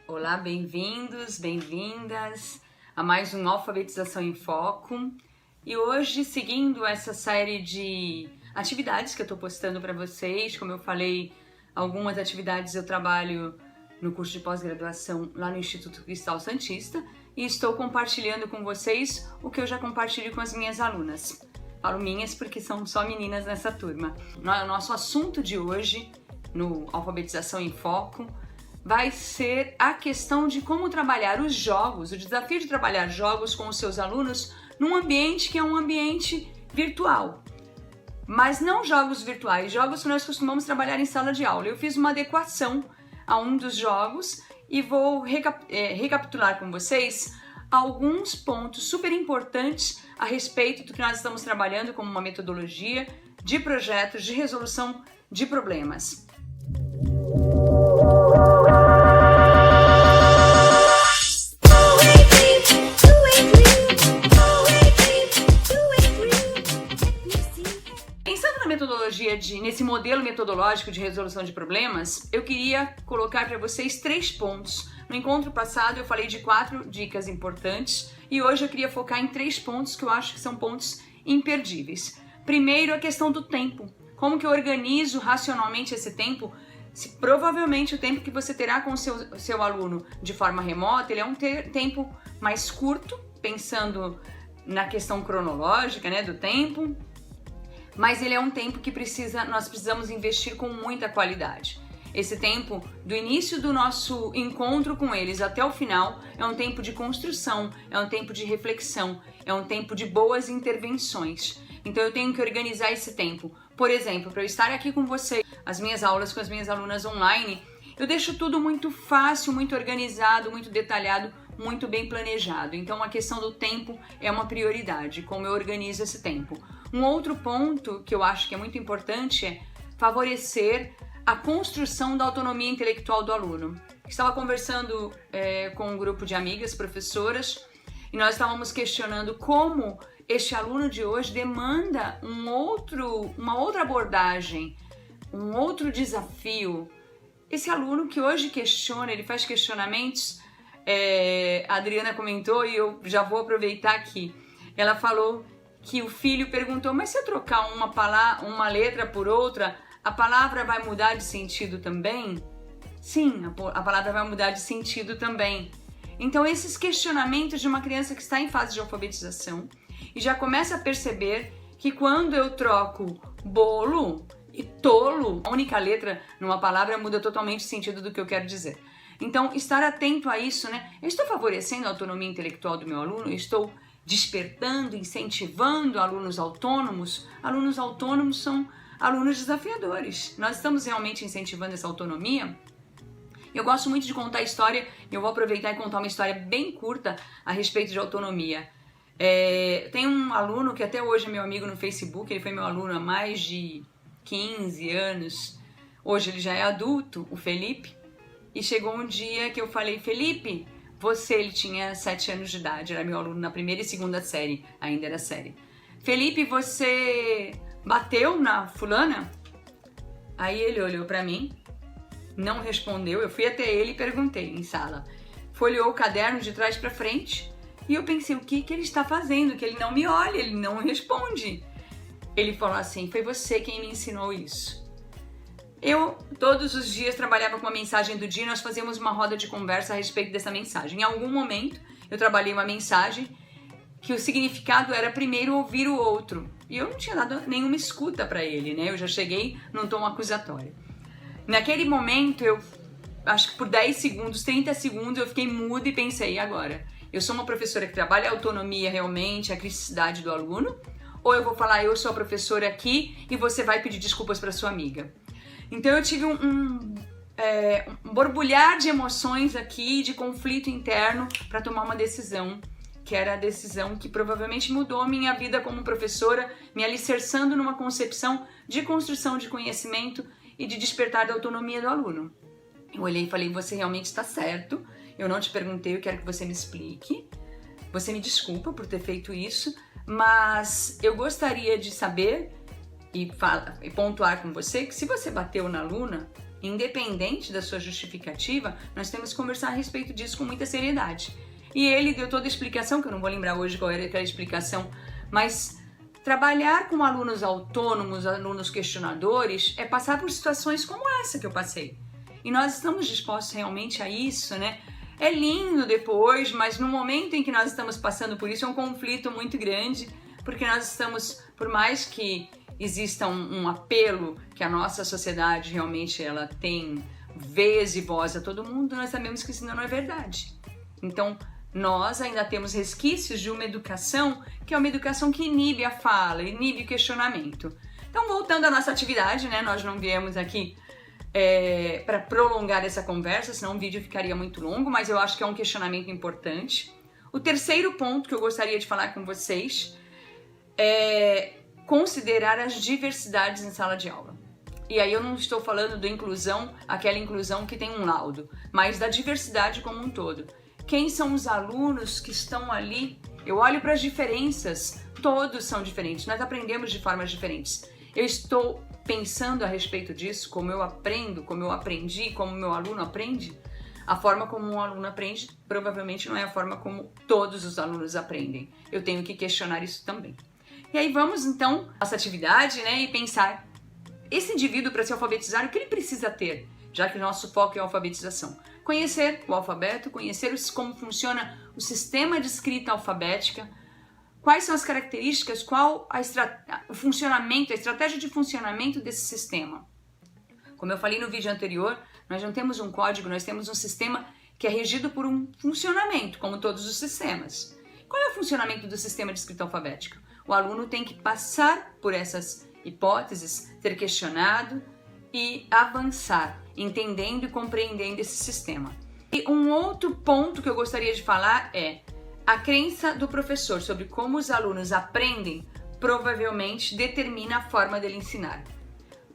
Olá, bem-vindos, bem-vindas a mais um Alfabetização em Foco. E hoje, seguindo essa série de atividades que eu estou postando para vocês, como eu falei, algumas atividades eu trabalho no curso de pós-graduação lá no Instituto Cristal Santista e estou compartilhando com vocês o que eu já compartilho com as minhas alunas. Falo minhas porque são só meninas nessa turma. O nosso assunto de hoje, no Alfabetização em Foco, vai ser a questão de como trabalhar os jogos, o desafio de trabalhar jogos com os seus alunos num ambiente que é um ambiente virtual. Mas não jogos virtuais, jogos que nós costumamos trabalhar em sala de aula. Eu fiz uma adequação a um dos jogos e vou recapitular com vocês alguns pontos super importantes a respeito do que nós estamos trabalhando como uma metodologia de projetos de resolução de problemas. Nesse modelo metodológico de resolução de problemas, eu queria colocar para vocês 3 pontos. No encontro passado eu falei de 4 dicas importantes e hoje eu queria focar em 3 pontos que eu acho que são pontos imperdíveis. Primeiro, a questão do tempo. Como que eu organizo racionalmente esse tempo? Provavelmente o tempo que você terá com o seu aluno de forma remota, ele é um tempo mais curto, pensando na questão cronológica, do tempo, mas ele é um tempo que nós precisamos investir com muita qualidade. Esse tempo, do início do nosso encontro com eles até o final, é um tempo de construção, é um tempo de reflexão, é um tempo de boas intervenções. Então eu tenho que organizar esse tempo. Por exemplo, para eu estar aqui com vocês, as minhas aulas com as minhas alunas online, eu deixo tudo muito fácil, muito organizado, muito detalhado, muito bem planejado. Então a questão do tempo é uma prioridade, como eu organizo esse tempo. Um outro ponto que eu acho que é muito importante é favorecer a construção da autonomia intelectual do aluno. Estava conversando com um grupo de amigas, professoras, e nós estávamos questionando como este aluno de hoje demanda uma outra abordagem, um outro desafio. Esse aluno que hoje questiona, ele faz questionamentos, a Adriana comentou e eu já vou aproveitar aqui. Ela falou que o filho perguntou, mas se eu trocar uma letra por outra, a palavra vai mudar de sentido também? Sim, a palavra vai mudar de sentido também. Então esses questionamentos de uma criança que está em fase de alfabetização e já começa a perceber que quando eu troco bolo e tolo, a única letra numa palavra muda totalmente o sentido do que eu quero dizer. Então, estar atento a isso, Eu estou favorecendo a autonomia intelectual do meu aluno? Eu estou despertando, incentivando alunos autônomos? Alunos autônomos são alunos desafiadores. Nós estamos realmente incentivando essa autonomia? Eu gosto muito de contar história, e eu vou aproveitar e contar uma história bem curta a respeito de autonomia. Tem um aluno que até hoje é meu amigo no Facebook, ele foi meu aluno há mais de 15 anos. Hoje ele já é adulto, o Felipe. E chegou um dia que eu falei, Felipe, ele tinha 7 anos de idade, era meu aluno na primeira e segunda série, ainda era série. Felipe, você bateu na fulana? Aí ele olhou pra mim, não respondeu, eu fui até ele e perguntei em sala. Folheou o caderno de trás pra frente e eu pensei, o que ele está fazendo? Que ele não me olha, ele não responde. Ele falou assim, foi você quem me ensinou isso. Eu, todos os dias, trabalhava com a mensagem do dia e nós fazíamos uma roda de conversa a respeito dessa mensagem. Em algum momento, eu trabalhei uma mensagem que o significado era primeiro ouvir o outro. E eu não tinha dado nenhuma escuta para ele, Eu já cheguei num tom acusatório. Naquele momento, eu acho que por 10 segundos, 30 segundos, eu fiquei muda e pensei, e agora? Eu sou uma professora que trabalha a autonomia realmente, a criticidade do aluno? Ou eu vou falar, eu sou a professora aqui e você vai pedir desculpas para sua amiga? Então eu tive um borbulhar de emoções aqui, de conflito interno para tomar uma decisão, que era a decisão que provavelmente mudou a minha vida como professora, me alicerçando numa concepção de construção de conhecimento e de despertar da autonomia do aluno. Eu olhei e falei, você realmente está certo, eu não te perguntei, eu quero que você me explique, você me desculpa por ter feito isso, mas eu gostaria de saber e pontuar com você que se você bateu na aluna, independente da sua justificativa, nós temos que conversar a respeito disso com muita seriedade. E ele deu toda a explicação, que eu não vou lembrar hoje qual era aquela explicação, mas trabalhar com alunos autônomos, alunos questionadores, é passar por situações como essa que eu passei. E nós estamos dispostos realmente a isso, né? É lindo depois, mas no momento em que nós estamos passando por isso, é um conflito muito grande, porque nós estamos, por mais que exista um apelo que a nossa sociedade realmente ela tem vez e voz a todo mundo, nós sabemos que isso não é verdade. Então, nós ainda temos resquícios de uma educação que é uma educação que inibe a fala, inibe o questionamento. Então, voltando à nossa atividade, né? Nós não viemos aqui para prolongar essa conversa, senão o vídeo ficaria muito longo, mas eu acho que é um questionamento importante. O terceiro ponto que eu gostaria de falar com vocês é considerar as diversidades em sala de aula. E aí eu não estou falando da inclusão, aquela inclusão que tem um laudo, mas da diversidade como um todo. Quem são os alunos que estão ali? Eu olho para as diferenças, todos são diferentes, nós aprendemos de formas diferentes. Eu estou pensando a respeito disso, como eu aprendo, como eu aprendi, como meu aluno aprende. A forma como um aluno aprende provavelmente não é a forma como todos os alunos aprendem. Eu tenho que questionar isso também. E aí vamos então a essa atividade, né, e pensar, esse indivíduo para se alfabetizar, o que ele precisa ter? Já que o nosso foco é a alfabetização. Conhecer o alfabeto, conhecer como funciona o sistema de escrita alfabética, quais são as características, qual o funcionamento, a estratégia de funcionamento desse sistema. Como eu falei no vídeo anterior, nós não temos um código, nós temos um sistema que é regido por um funcionamento, como todos os sistemas. Qual é o funcionamento do sistema de escrita alfabética? O aluno tem que passar por essas hipóteses, ser questionado e avançar, entendendo e compreendendo esse sistema. E um outro ponto que eu gostaria de falar é a crença do professor sobre como os alunos aprendem provavelmente determina a forma dele ensinar.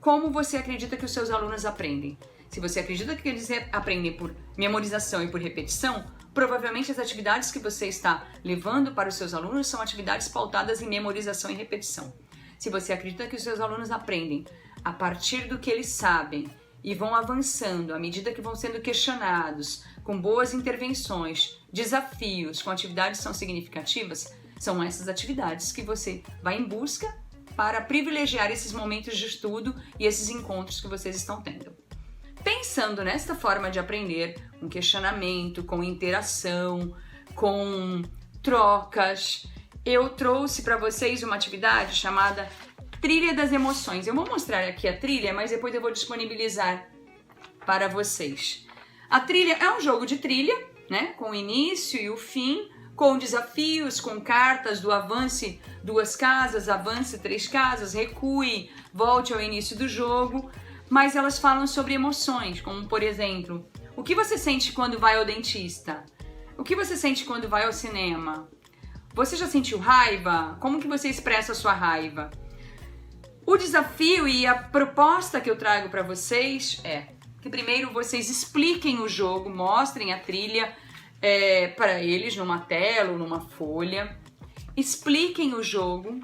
Como você acredita que os seus alunos aprendem? Se você acredita que eles aprendem por memorização e por repetição, provavelmente as atividades que você está levando para os seus alunos são atividades pautadas em memorização e repetição. Se você acredita que os seus alunos aprendem a partir do que eles sabem e vão avançando à medida que vão sendo questionados, com boas intervenções, desafios, com atividades que são significativas, são essas atividades que você vai em busca para privilegiar esses momentos de estudo e esses encontros que vocês estão tendo. Pensando nesta forma de aprender, com questionamento, com interação, com trocas, eu trouxe para vocês uma atividade chamada Trilha das Emoções. Eu vou mostrar aqui a trilha, mas depois eu vou disponibilizar para vocês. A trilha é um jogo de trilha, né, com o início e o fim, com desafios, com cartas do avance 2 casas, avance 3 casas, recue, volte ao início do jogo. Mas elas falam sobre emoções, como por exemplo, o que você sente quando vai ao dentista? O que você sente quando vai ao cinema? Você já sentiu raiva? Como que você expressa a sua raiva? O desafio e a proposta que eu trago para vocês é que primeiro vocês expliquem o jogo, mostrem a trilha para eles numa tela ou numa folha, expliquem o jogo.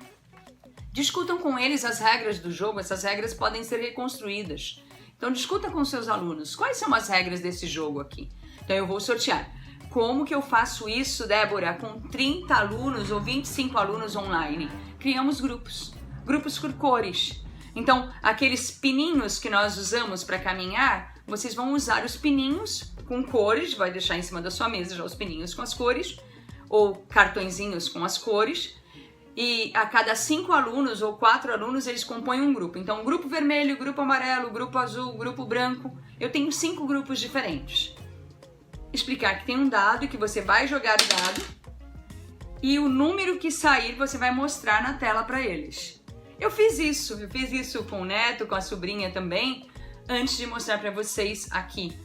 Discutam com eles as regras do jogo, essas regras podem ser reconstruídas. Então discuta com seus alunos, quais são as regras desse jogo aqui? Então eu vou sortear. Como que eu faço isso, Débora, com 30 alunos ou 25 alunos online? Criamos grupos por cores. Então aqueles pininhos que nós usamos para caminhar, vocês vão usar os pininhos com cores, vai deixar em cima da sua mesa já os pininhos com as cores, ou cartõezinhos com as cores. E a cada 5 alunos ou 4 alunos eles compõem um grupo. Então, grupo vermelho, grupo amarelo, grupo azul, grupo branco. Eu tenho 5 grupos diferentes. Explicar que tem um dado e que você vai jogar o dado e o número que sair você vai mostrar na tela para eles. Eu fiz isso com o neto, com a sobrinha também, antes de mostrar para vocês aqui.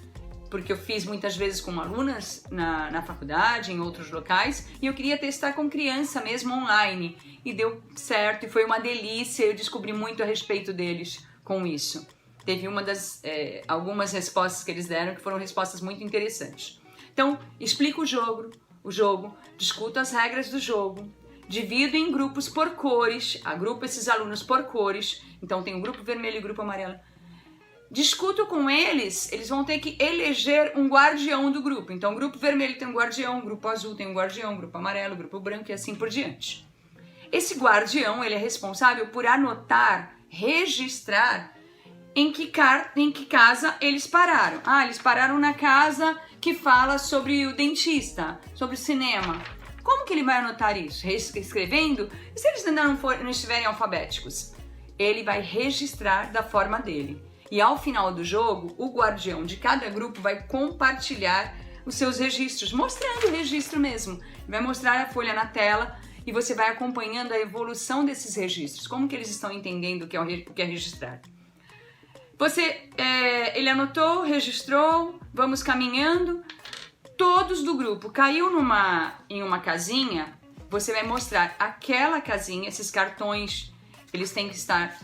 Porque eu fiz muitas vezes com alunas na faculdade, em outros locais, e eu queria testar com criança mesmo online. E deu certo, e foi uma delícia, eu descobri muito a respeito deles com isso. Teve algumas respostas que eles deram que foram respostas muito interessantes. Então, explica o jogo, discuta as regras do jogo, divido em grupos por cores, agrupo esses alunos por cores, então tem o grupo vermelho e o grupo amarelo. discuto com eles, eles vão ter que eleger um guardião do grupo. Então, o grupo vermelho tem um guardião, o grupo azul tem um guardião, o grupo amarelo, o grupo branco e assim por diante. Esse guardião, ele é responsável por anotar, registrar em que casa eles pararam. Ah, eles pararam na casa que fala sobre o dentista, sobre o cinema. Como que ele vai anotar isso? Escrevendo? E se eles ainda não estiverem alfabéticos? Ele vai registrar da forma dele. E ao final do jogo, o guardião de cada grupo vai compartilhar os seus registros, mostrando o registro mesmo. Vai mostrar a folha na tela e você vai acompanhando a evolução desses registros, como que eles estão entendendo o que é registrar. Ele anotou, registrou, vamos caminhando, todos do grupo caiu em uma casinha, você vai mostrar aquela casinha, esses cartões, eles têm que estar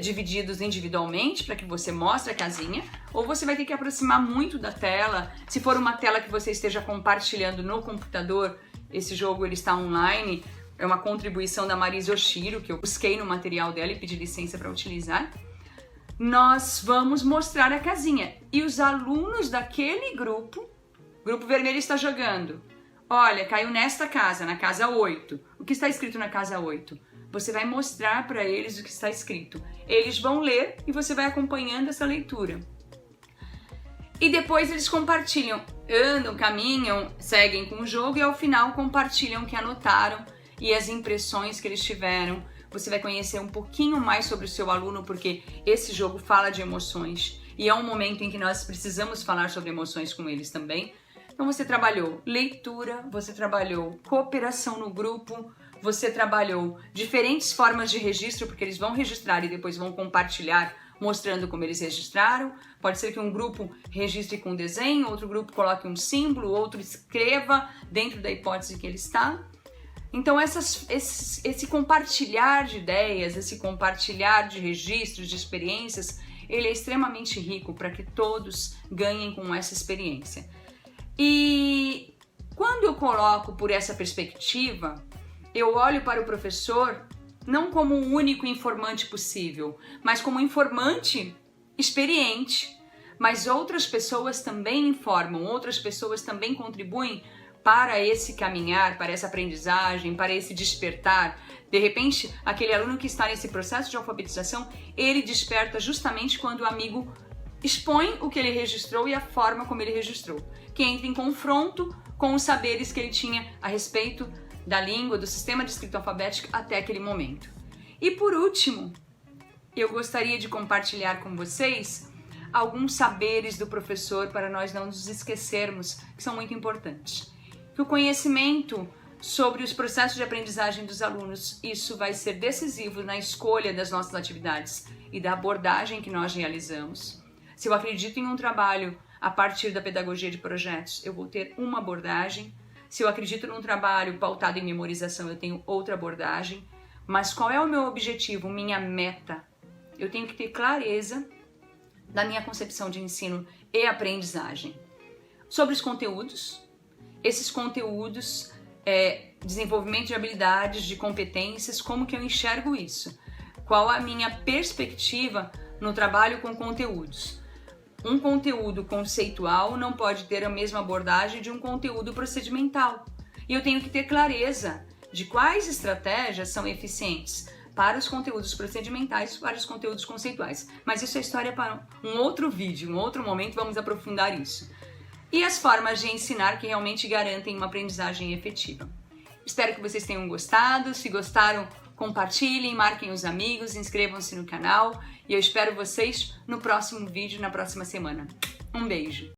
divididos individualmente para que você mostre a casinha, ou você vai ter que aproximar muito da tela. Se for uma tela que você esteja compartilhando no computador, esse jogo ele está online, é uma contribuição da Marisa Oshiro, que eu busquei no material dela e pedi licença para utilizar. Nós vamos mostrar a casinha e os alunos daquele grupo vermelho está jogando. Olha, caiu nesta casa, na casa 8. O que está escrito na casa 8? Você vai mostrar para eles o que está escrito. Eles vão ler e você vai acompanhando essa leitura. E depois eles compartilham, andam, caminham, seguem com o jogo e ao final compartilham o que anotaram e as impressões que eles tiveram. Você vai conhecer um pouquinho mais sobre o seu aluno, porque esse jogo fala de emoções e é um momento em que nós precisamos falar sobre emoções com eles também. Então você trabalhou leitura, você trabalhou cooperação no grupo, você trabalhou diferentes formas de registro, porque eles vão registrar e depois vão compartilhar, mostrando como eles registraram. Pode ser que um grupo registre com desenho, outro grupo coloque um símbolo, outro escreva dentro da hipótese que ele está. Então esse compartilhar de ideias, esse compartilhar de registros, de experiências, ele é extremamente rico para que todos ganhem com essa experiência. E quando eu coloco por essa perspectiva, eu olho para o professor não como o único informante possível, mas como um informante experiente. Mas outras pessoas também informam, outras pessoas também contribuem para esse caminhar, para essa aprendizagem, para esse despertar. De repente, aquele aluno que está nesse processo de alfabetização, ele desperta justamente quando o amigo expõe o que ele registrou e a forma como ele registrou, que entra em confronto com os saberes que ele tinha a respeito da língua, do sistema de escrita alfabética até aquele momento. E por último, eu gostaria de compartilhar com vocês alguns saberes do professor para nós não nos esquecermos, que são muito importantes. Que o conhecimento sobre os processos de aprendizagem dos alunos, isso vai ser decisivo na escolha das nossas atividades e da abordagem que nós realizamos. Se eu acredito em um trabalho a partir da pedagogia de projetos, eu vou ter uma abordagem. Se eu acredito num trabalho pautado em memorização, eu tenho outra abordagem. Mas qual é o meu objetivo, minha meta? Eu tenho que ter clareza da minha concepção de ensino e aprendizagem. Sobre os conteúdos, esses conteúdos, desenvolvimento de habilidades, de competências, como que eu enxergo isso? Qual a minha perspectiva no trabalho com conteúdos? Um conteúdo conceitual não pode ter a mesma abordagem de um conteúdo procedimental. E eu tenho que ter clareza de quais estratégias são eficientes para os conteúdos procedimentais e para os conteúdos conceituais. Mas isso é história para um outro vídeo, um outro momento, vamos aprofundar isso. E as formas de ensinar que realmente garantem uma aprendizagem efetiva. Espero que vocês tenham gostado. Se gostaram, compartilhem, marquem os amigos, inscrevam-se no canal e eu espero vocês no próximo vídeo, na próxima semana. Um beijo!